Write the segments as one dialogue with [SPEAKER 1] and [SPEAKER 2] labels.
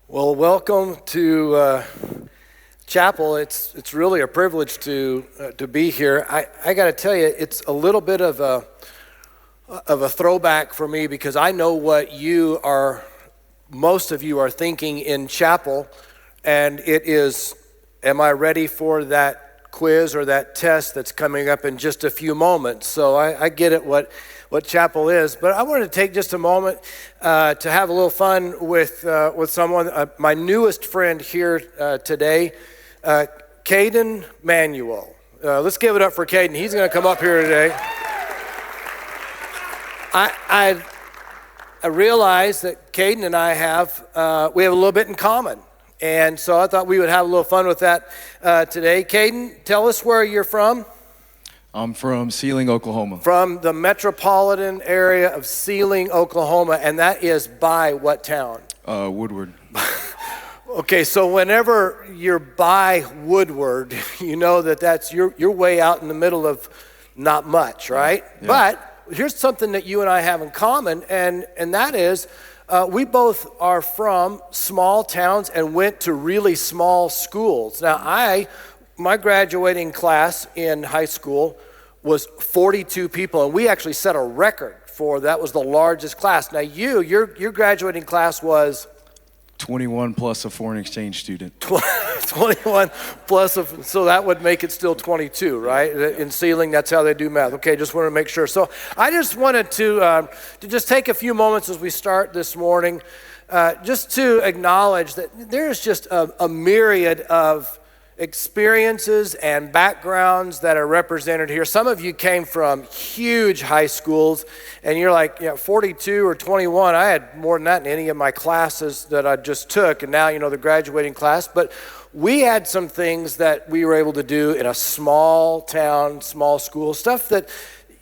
[SPEAKER 1] Well, welcome to Chapel. It's really a privilege to be here. I got to tell you, it's a little bit of a throwback for me because I know what most of you are thinking in Chapel, and it is, am I ready for that quiz or that test that's coming up in just a few moments? So I get it what Chapel is, but I wanted to take just a moment to have a little fun with someone, my newest friend here today, Caden Manuel. Let's give it up for Caden. He's going to come up here today. I realize that Caden and I we have a little bit in common, and so I thought we would have a little fun with that today. Caden, tell us where you're from.
[SPEAKER 2] I'm from Sealing, Oklahoma.
[SPEAKER 1] From the metropolitan area of Sealing, Oklahoma, and that is by what town?
[SPEAKER 2] Woodward.
[SPEAKER 1] Okay, so whenever you're by Woodward, you know that's you're way out in the middle of not much, right?
[SPEAKER 2] Yeah.
[SPEAKER 1] But here's something that you and I have in common, and that is we both are from small towns and went to really small schools. Now, my graduating class in high school was 42 people, and we actually set a record for that. Was the largest class. Now, your graduating class was
[SPEAKER 2] 21 plus a foreign exchange student.
[SPEAKER 1] 21 plus, so that would make it still 22, right? In Sealing, that's how they do math. Okay, just wanted to make sure. So I just wanted to just take a few moments as we start this morning, just to acknowledge that there's just a myriad of experiences and backgrounds that are represented here. Some of you came from huge high schools, and you're like, 42 or 21. I had more than that in any of my classes that I just took, and now, the graduating class. But we had some things that we were able to do in a small town, small school, stuff that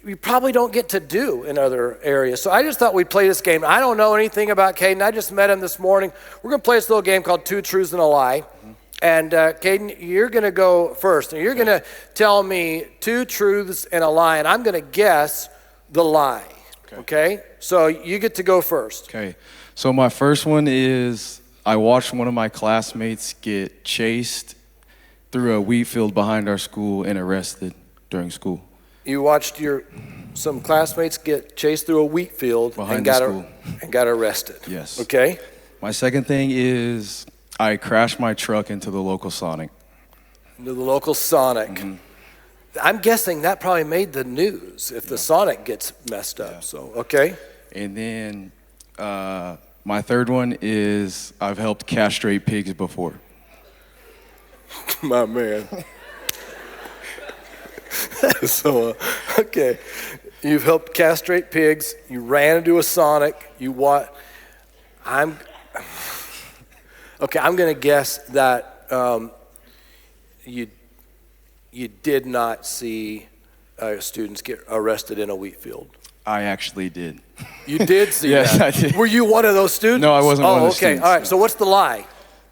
[SPEAKER 1] we probably don't get to do in other areas. So I just thought we'd play this game. I don't know anything about Caden. I just met him this morning. We're going to play this little game called Two Truths and a Lie. And Caden, you're going to go first. And you're going to tell me two truths and a lie, and I'm going to guess the lie. Okay? So you get to go first.
[SPEAKER 2] Okay. So my first one is I watched one of my classmates get chased through a wheat field behind our school and arrested during school.
[SPEAKER 1] You watched some classmates get chased through a wheat field and got arrested.
[SPEAKER 2] Yes.
[SPEAKER 1] Okay?
[SPEAKER 2] My second thing is I crashed my truck into the local Sonic.
[SPEAKER 1] Into the local Sonic. Mm-hmm. I'm guessing that probably made the news if the Sonic gets messed up. Yeah. So, okay.
[SPEAKER 2] And then my third one is I've helped castrate pigs before.
[SPEAKER 1] My man. So, okay. You've helped castrate pigs. You ran into a Sonic. Okay, I'm going to guess that you did not see students get arrested in a wheat field.
[SPEAKER 2] I actually did.
[SPEAKER 1] You did see
[SPEAKER 2] yes,
[SPEAKER 1] that?
[SPEAKER 2] I did.
[SPEAKER 1] Were you one of those students?
[SPEAKER 2] No, I wasn't one of those students.
[SPEAKER 1] Okay, all right. So what's the lie?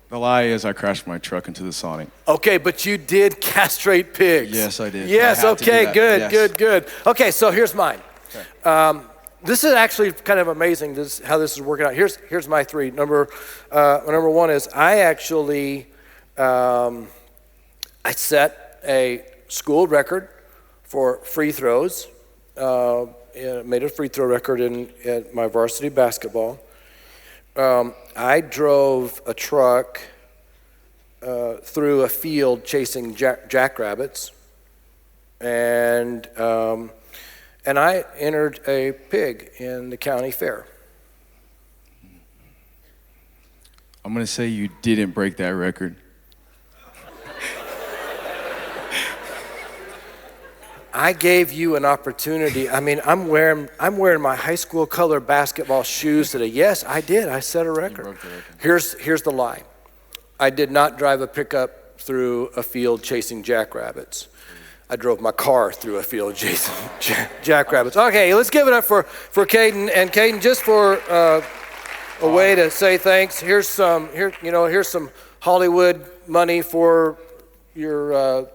[SPEAKER 2] The lie is I crashed my truck into the Sonic.
[SPEAKER 1] Okay, but you did castrate pigs.
[SPEAKER 2] Yes, I did.
[SPEAKER 1] Yes, okay, good. Okay, so here's mine. Okay. This is actually kind of amazing how this is working out. Here's my three. Number one is I actually I set a school record for free throws. Made a free throw record at my varsity basketball. I drove a truck through a field chasing jackrabbits, and I entered a pig in the county fair.
[SPEAKER 2] I'm going to say you didn't break that record.
[SPEAKER 1] I gave you an opportunity. I mean, I'm wearing my high school color basketball shoes today. Yes, I did. I set a record.
[SPEAKER 2] You broke the record.
[SPEAKER 1] Here's the lie. I did not drive a pickup through a field chasing jackrabbits. I drove my car through a field chasing jackrabbits. Okay, let's give it up for Caden. And Caden, just for a way to say thanks, here's some Hollywood money for your.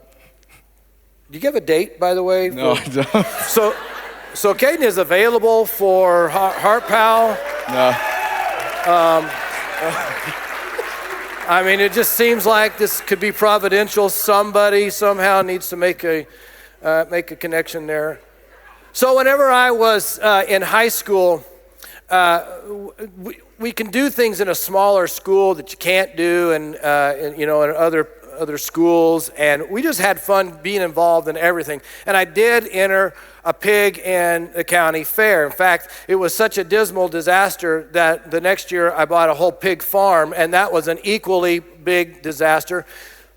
[SPEAKER 1] Do you have a date, by the way?
[SPEAKER 2] No, I don't.
[SPEAKER 1] So Caden is available for Heart Pal.
[SPEAKER 2] No.
[SPEAKER 1] I mean, it just seems like this could be providential. Somebody somehow needs to make a connection there. So whenever I was in high school, we can do things in a smaller school that you can't do, in other schools, and we just had fun being involved in everything. And I did enter a pig in the county fair. In fact, it was such a dismal disaster that the next year I bought a whole pig farm, and that was an equally big disaster.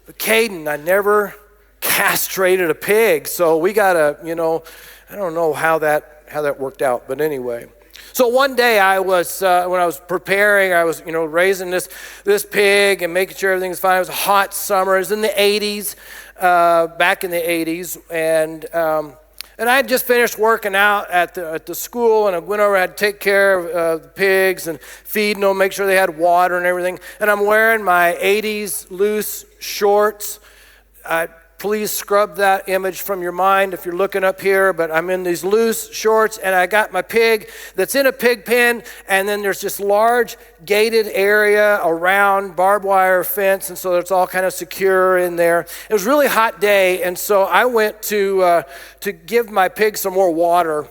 [SPEAKER 1] But Caden, I never castrated a pig, so we got I don't know how that worked out, but anyway. So one day I was, when I was preparing, I was, raising this pig and making sure everything was fine. It was a hot summer. It was in the 80s, back in the 80s, and I had just finished working out at the school, and I went over. I had to take care of the pigs and feeding them, make sure they had water and everything. And I'm wearing my 80s loose shorts. Please scrub that image from your mind if you're looking up here, but I'm in these loose shorts, and I got my pig that's in a pig pen, and then there's this large gated area around barbed wire fence, and so it's all kind of secure in there. It was a really hot day, and so I went to give my pig some more water.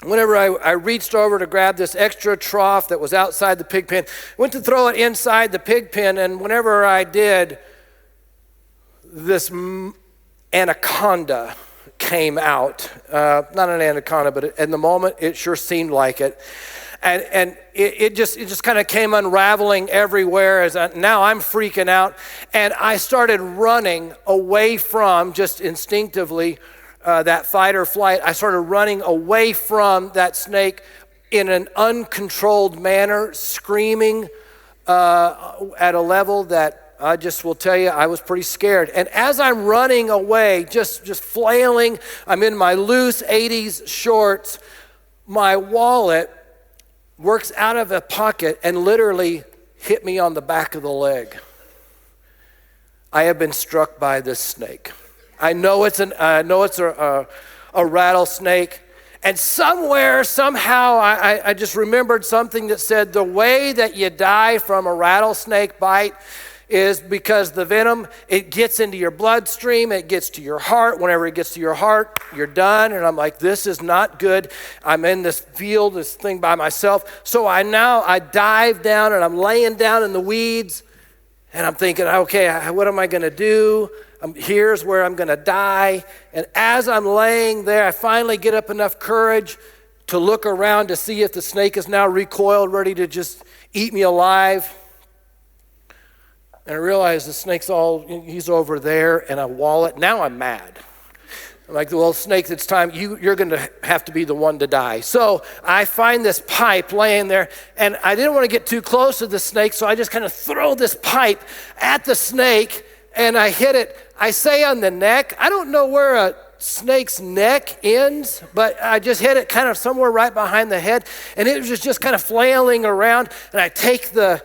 [SPEAKER 1] Whenever I reached over to grab this extra trough that was outside the pig pen, went to throw it inside the pig pen, and whenever I did, this anaconda came out. Not an anaconda, but in the moment, it sure seemed like it. And it just kind of came unraveling everywhere. Now I'm freaking out. And I started running away from, just instinctively, that fight or flight. I started running away from that snake in an uncontrolled manner, screaming at a level that I just will tell you, I was pretty scared. And as I'm running away, just flailing, I'm in my loose 80s shorts, my wallet works out of a pocket and literally hit me on the back of the leg. I have been struck by this snake. I know it's a rattlesnake. And somewhere, somehow, I just remembered something that said the way that you die from a rattlesnake bite is because the venom, it gets into your bloodstream, it gets to your heart. Whenever it gets to your heart, you're done. And I'm like, this is not good. I'm in this field, this thing by myself. So I dive down, and I'm laying down in the weeds, and I'm thinking, okay, what am I going to do? Here's where I'm going to die. And as I'm laying there, I finally get up enough courage to look around to see if the snake is now recoiled, ready to just eat me alive. And I realized the snake's he's over there, and a wallet. Now I'm mad. I'm like, well, snake, it's time. You're going to have to be the one to die. So I find this pipe laying there, and I didn't want to get too close to the snake, so I just kind of throw this pipe at the snake, and I hit it, I say on the neck. I don't know where a snake's neck ends, but I just hit it kind of somewhere right behind the head, and it was just kind of flailing around, and I take the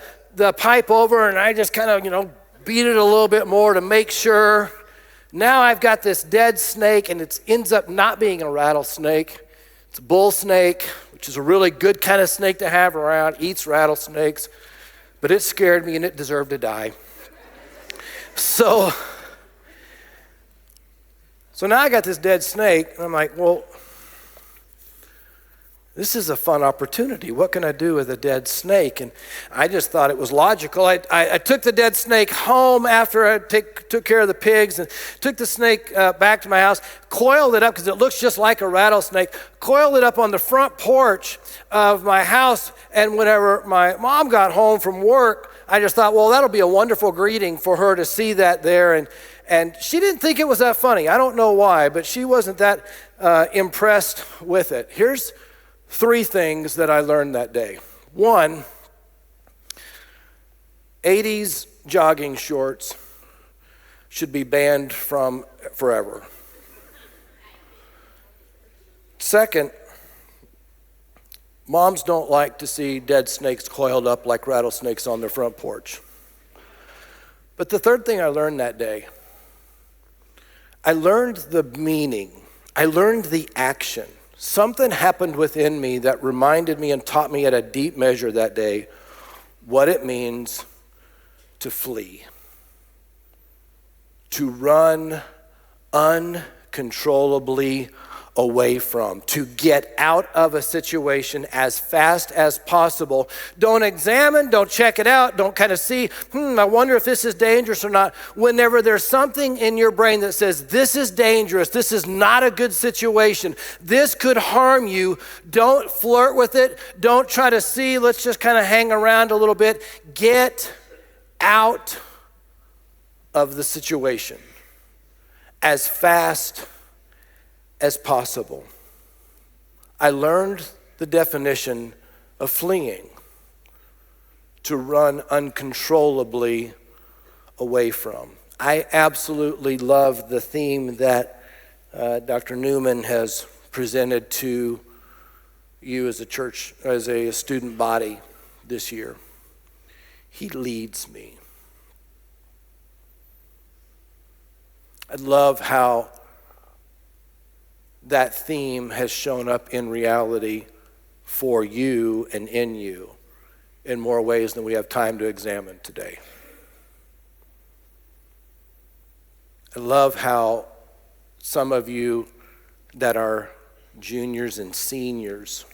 [SPEAKER 1] pipe over, and I just kind of, beat it a little bit more to make sure. Now I've got this dead snake, and it ends up not being a rattlesnake. It's a bull snake, which is a really good kind of snake to have around, eats rattlesnakes, but it scared me, and it deserved to die. So now I got this dead snake, and I'm like, well, this is a fun opportunity. What can I do with a dead snake? And I just thought it was logical. I took the dead snake home after I took care of the pigs, and took the snake back to my house, coiled it up because it looks just like a rattlesnake, coiled it up on the front porch of my house. And whenever my mom got home from work, I just thought, well, that'll be a wonderful greeting for her to see that there. And she didn't think it was that funny. I don't know why, but she wasn't that impressed with it. Here's 3 things that I learned that day. 1, 80s jogging shorts should be banned from forever. 2, moms don't like to see dead snakes coiled up like rattlesnakes on their front porch. But the 3rd thing I learned that day, I learned the meaning. I learned the action. Something happened within me that reminded me and taught me at a deep measure that day what it means to flee, to run uncontrollably away from, to get out of a situation as fast as possible. Don't examine, don't check it out, don't kind of see, I wonder if this is dangerous or not. Whenever there's something in your brain that says, this is dangerous, this is not a good situation, this could harm you, don't flirt with it, don't try to see, let's just kind of hang around a little bit. Get out of the situation as fast as possible. I learned the definition of fleeing: to run uncontrollably away from. I absolutely love the theme that Dr. Newman has presented to you as a church, as a student body this year. He leads me. I love how that theme has shown up in reality for you and in you in more ways than we have time to examine today. I love how some of you that are juniors and seniors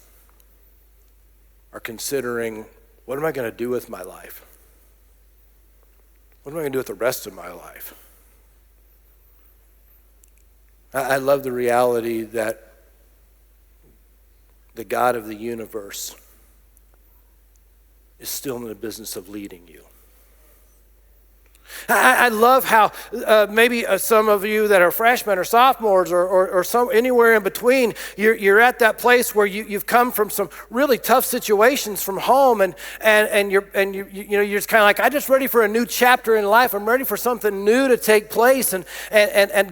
[SPEAKER 1] are considering, what am I going to do with my life? What am I going to do with the rest of my life? I love the reality that the God of the universe is still in the business of leading you. I love how maybe some of you that are freshmen or sophomores or some anywhere in between, you're at that place where you've come from some really tough situations from home, and you're just kind of like, I'm just ready for a new chapter in life. I'm ready for something new to take place, and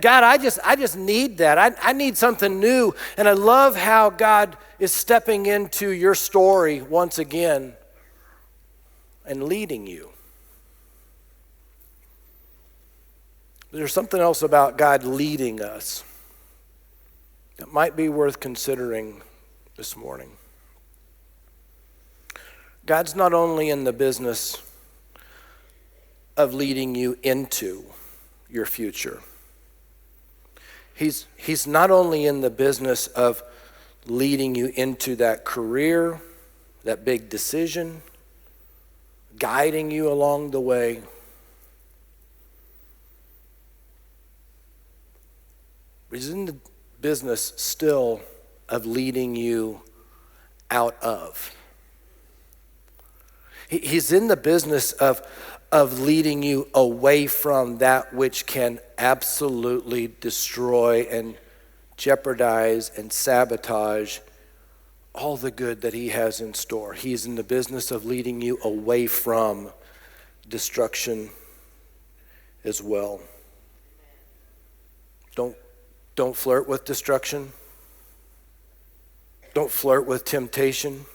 [SPEAKER 1] God, I just need that. I need something new, and I love how God is stepping into your story once again and leading you. There's something else about God leading us that might be worth considering this morning. God's not only in the business of leading you into your future. He's not only in the business of leading you into that career, that big decision, guiding you along the way. He's in the business still of leading you out of. He's in the business of leading you away from that which can absolutely destroy and jeopardize and sabotage all the good that he has in store. He's in the business of leading you away from destruction as well. Don't flirt with destruction. Don't flirt with temptation.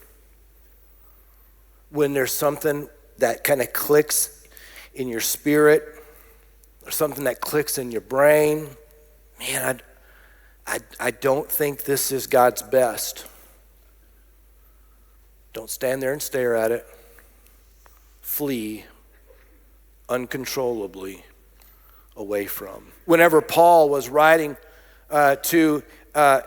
[SPEAKER 1] When there's something that kind of clicks in your spirit, or something that clicks in your brain, man, I don't think this is God's best. Don't stand there and stare at it. Flee uncontrollably away from. Whenever Paul was writing to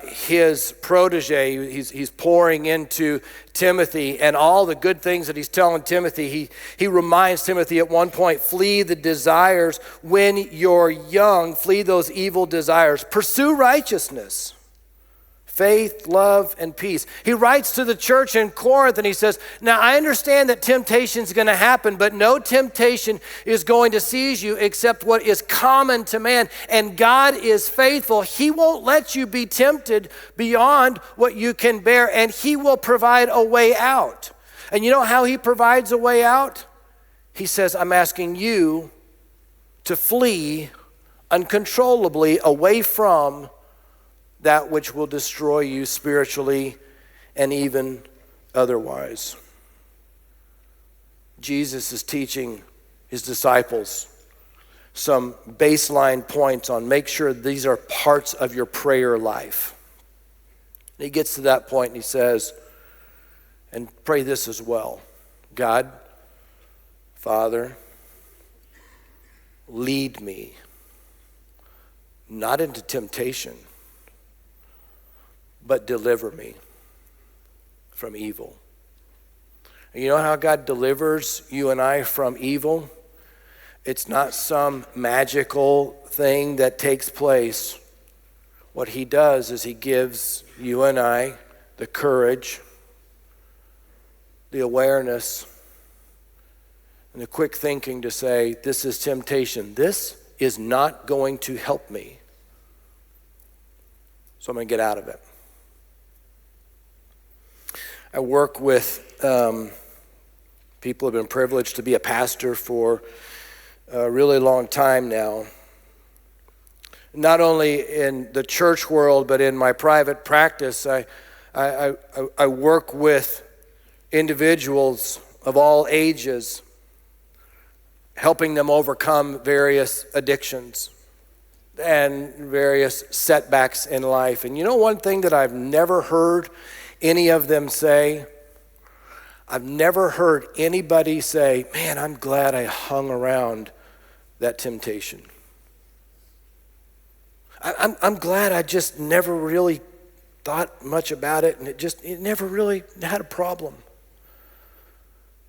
[SPEAKER 1] his protege, he's pouring into Timothy and all the good things that he's telling Timothy. He reminds Timothy at one point, flee the desires when you're young, flee those evil desires. Pursue righteousness, faith, love, and peace. He writes to the church in Corinth and he says, now I understand that temptation is going to happen, but no temptation is going to seize you except what is common to man. And God is faithful. He won't let you be tempted beyond what you can bear, and he will provide a way out. And you know how he provides a way out? He says, I'm asking you to flee uncontrollably away from that which will destroy you spiritually and even otherwise. Jesus is teaching his disciples some baseline points on make sure these are parts of your prayer life. And he gets to that point and he says, and pray this as well. God, Father, lead me, not into temptation, but deliver me from evil. And you know how God delivers you and I from evil? It's not some magical thing that takes place. What he does is he gives you and I the courage, the awareness, and the quick thinking to say, this is temptation. This is not going to help me. So I'm going to get out of it. I work with people who have been privileged to be a pastor for a really long time now. Not only in the church world, but in my private practice, I work with individuals of all ages, helping them overcome various addictions and various setbacks in life. And you know one thing that I've never heard any of them say? I've never heard anybody say, man, I'm glad I hung around that temptation. I'm glad I just never really thought much about it, and it never really had a problem.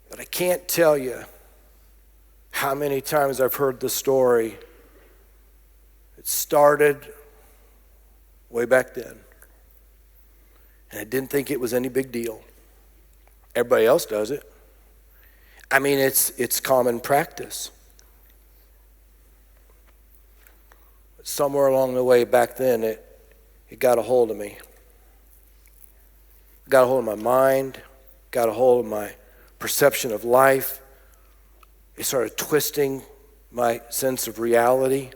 [SPEAKER 1] But I can't tell you how many times I've heard the story. It started way back then, and I didn't think it was any big deal. Everybody else does it. I mean, it's common practice. But somewhere along the way back then, it got a hold of me. Got a hold of my mind, got a hold of my perception of life. It started twisting my sense of reality.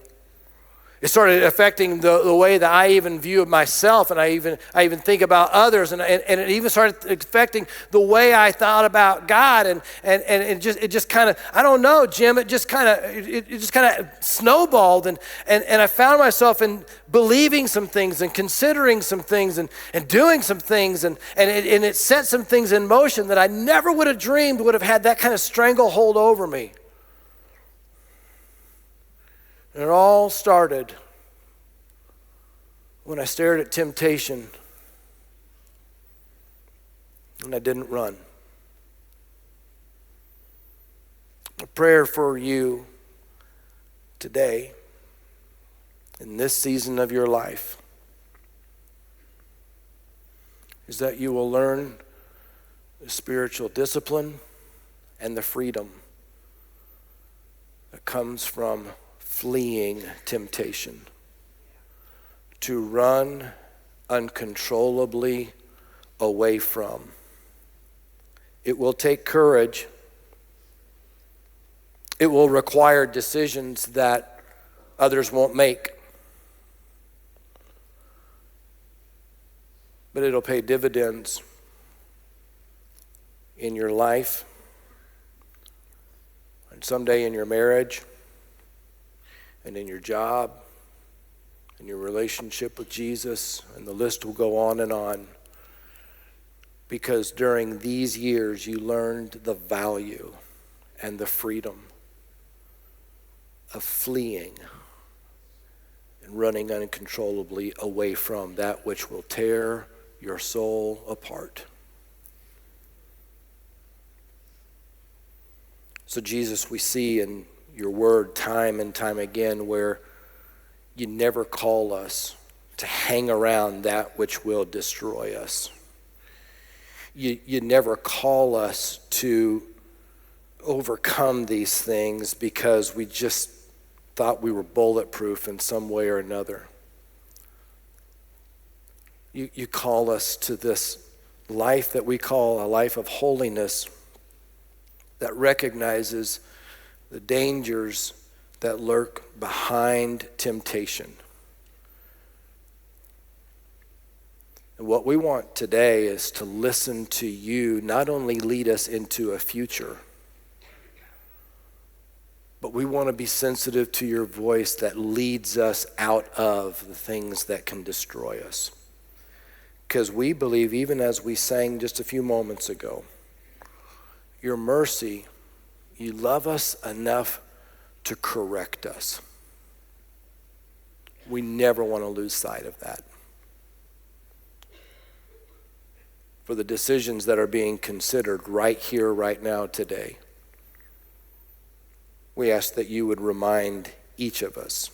[SPEAKER 1] It started affecting the way that I even view myself, and I even think about others, and it even started affecting the way I thought about God, and it just kind of, I don't know, Jim, it just kind of snowballed, and I found myself in believing some things and considering some things and doing some things, and it set some things in motion that I never would have dreamed would have had that kind of stranglehold over me. And it all started when I stared at temptation and I didn't run. A prayer for you today in this season of your life is that you will learn the spiritual discipline and the freedom that comes from fleeing temptation, to run uncontrollably away from. It will take courage. It will require decisions that others won't make. But it'll pay dividends in your life, and someday in your marriage, and in your job, and your relationship with Jesus, and the list will go on and on. Because during these years, you learned the value and the freedom of fleeing and running uncontrollably away from that which will tear your soul apart. So Jesus, we see in your word time and time again where you never call us to hang around that which will destroy us. You never call us to overcome these things because we just thought we were bulletproof in some way or another. You call us to this life that we call a life of holiness that recognizes the dangers that lurk behind temptation. And what we want today is to listen to you not only lead us into a future, but we want to be sensitive to your voice that leads us out of the things that can destroy us. Because we believe, even as we sang just a few moments ago, your mercy, you love us enough to correct us. We never want to lose sight of that. For the decisions that are being considered right here, right now, today, we ask that you would remind each of us,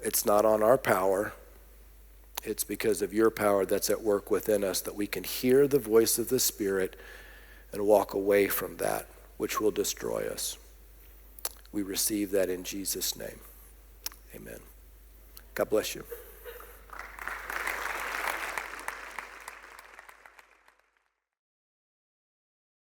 [SPEAKER 1] it's not on our power, it's because of your power that's at work within us that we can hear the voice of the Spirit and walk away from that which will destroy us. We receive that in Jesus' name. Amen. God bless you.